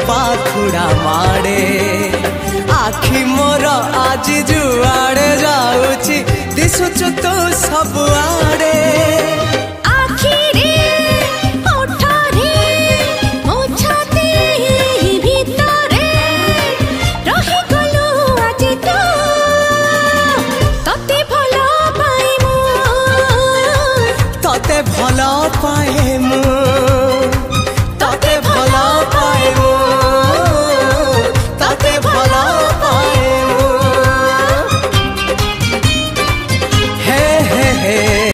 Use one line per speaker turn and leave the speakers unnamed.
पाखुड़ा माड़े आखि मोर आज जुआड़े जाऊची दिशुचु तो सब आड़े भला पाए